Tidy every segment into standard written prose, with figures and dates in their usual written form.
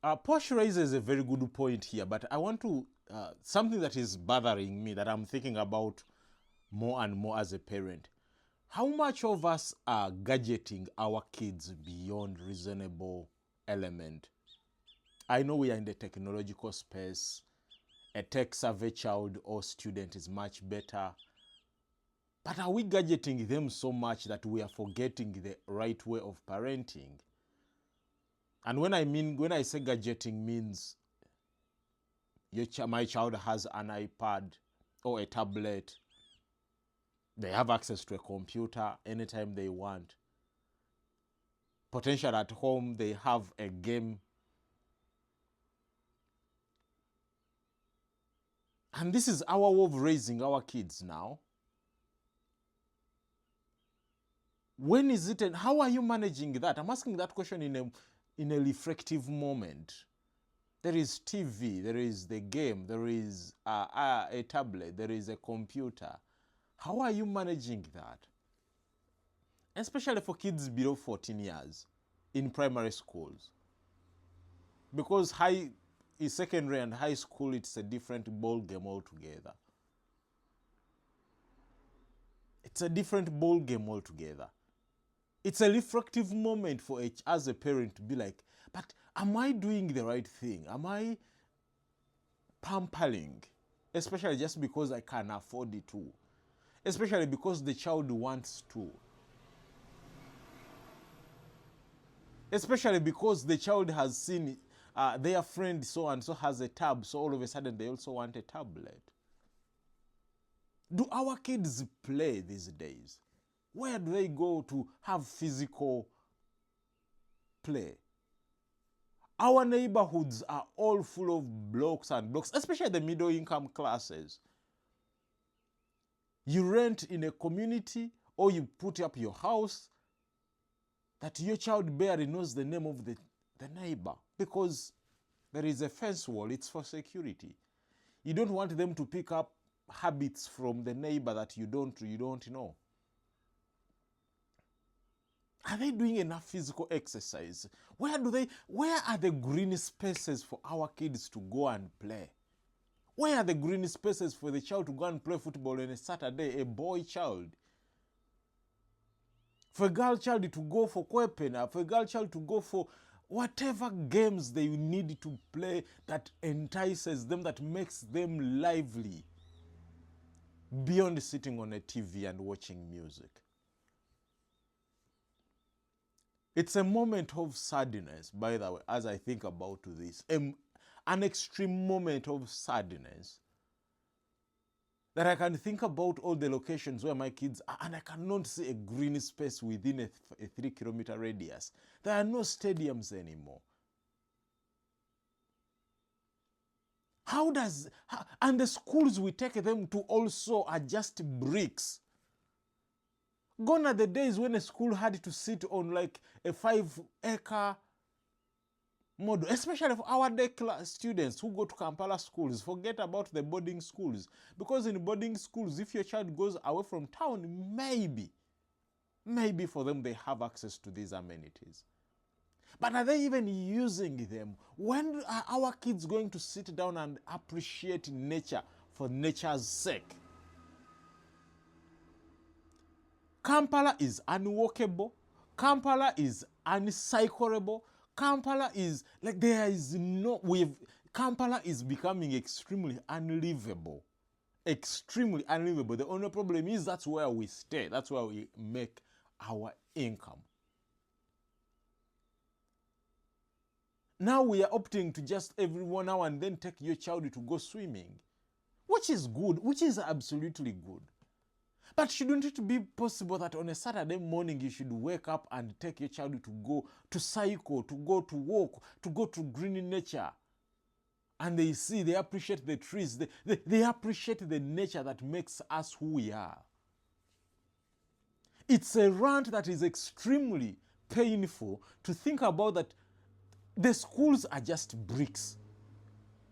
Posh raises a very good point here, but I want to, something that is bothering me that I'm thinking about more and more as a parent. How much of us are gadgeting our kids beyond reasonable element? I know we are in the technological space. A tech-savvy child or student is much better. But are we gadgeting them so much that we are forgetting the right way of parenting? And when I say gadgeting means my child has an iPad or a tablet. They have access to a computer anytime they want. Potential at home, they have a game. And this is our way of raising our kids now. When is it and how are you managing that? I'm asking that question in a reflective moment. There is TV, there is the game, there is a tablet, there is a computer. How are you managing that? Especially for kids below 14 years in primary schools. Because secondary and high school, it's a different ball game altogether. It's a different ball game altogether. It's a reflective moment for as a parent to be like, but am I doing the right thing? Am I pampering? Especially just because I can afford it to. Especially because the child wants to. Especially because the child has seen their friend so and so has a tab, so all of a sudden they also want a tablet. Do our kids play these days? Where do they go to have physical play? Our neighborhoods are all full of blocks and blocks, especially the middle income classes. You rent in a community or you put up your house that your child barely knows the name of the neighbor because there is a fence wall. It's for security. You don't want them to pick up habits from the neighbor that you don't know. Are they doing enough physical exercise? Where are the green spaces for our kids to go and play? Where are the green spaces for the child to go and play football on a Saturday, a boy child? For a girl child to go for kwepena, for a girl child to go for whatever games they need to play that entices them, that makes them lively, beyond sitting on a TV and watching music. It's a moment of sadness, by the way, as I think about this. An extreme moment of sadness that I can think about all the locations where my kids are, and I cannot see a green space within a 3-kilometer radius. There are no stadiums anymore. And the schools we take them to also are just bricks. Gone are the days when a school had to sit on like a 5-acre model, especially for our day class students who go to Kampala schools. Forget about the boarding schools. Because in boarding schools, if your child goes away from town, maybe for them they have access to these amenities. But are they even using them? When are our kids going to sit down and appreciate nature for nature's sake? Kampala is unwalkable. Kampala is uncyclable. Kampala is like Kampala is becoming extremely unlivable. Extremely unlivable. The only problem is that's where we stay. That's where we make our income. Now we are opting to just every 1 hour and then take your child to go swimming, which is good, which is absolutely good. But shouldn't it be possible that on a Saturday morning you should wake up and take your child to go to cycle, to go to walk, to go to green nature? And they appreciate the trees, they appreciate the nature that makes us who we are. It's a rant that is extremely painful to think about, that the schools are just bricks.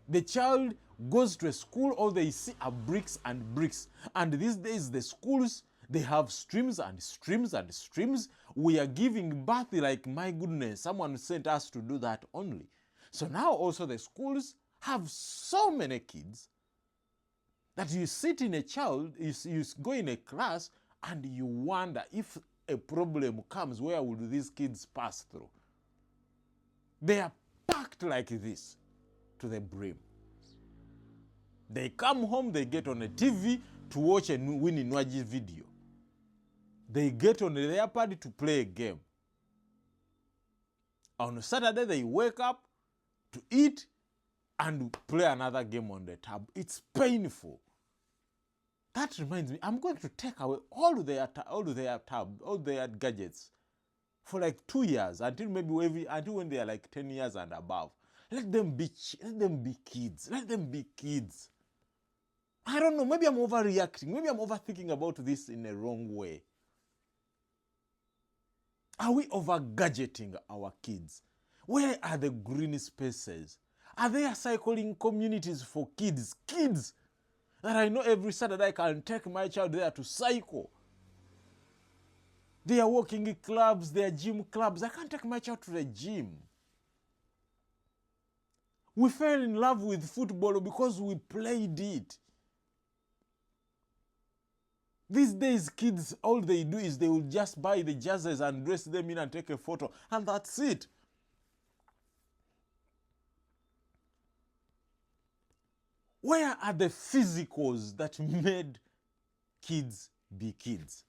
The child goes to a school, all they see are bricks and bricks. And these days, the schools, they have streams and streams and streams. We are giving birth like, my goodness, someone sent us to do that only. So now also the schools have so many kids that you sit in you go in a class and you wonder if a problem comes, where would these kids pass through? They are packed like this to the brim. They come home, they get on a TV to watch a Winnie Nwaji video. They get on the iPad to play a game. On Saturday, they wake up to eat and play another game on the tab. It's painful. That reminds me, I'm going to take away all their gadgets for like 2 years until when they are like 10 years and above. Let them be kids. Let them be kids. I don't know. Maybe I'm overreacting. Maybe I'm overthinking about this in a wrong way. Are we over-gadgeting our kids? Where are the green spaces? Are there cycling communities for kids? Kids that I know every Saturday I can take my child there to cycle. There are walking clubs, there are gym clubs. I can't take my child to the gym. We fell in love with football because we played it. These days, kids, all they do is they will just buy the jerseys and dress them in and take a photo, and that's it. Where are the physicals that made kids be kids?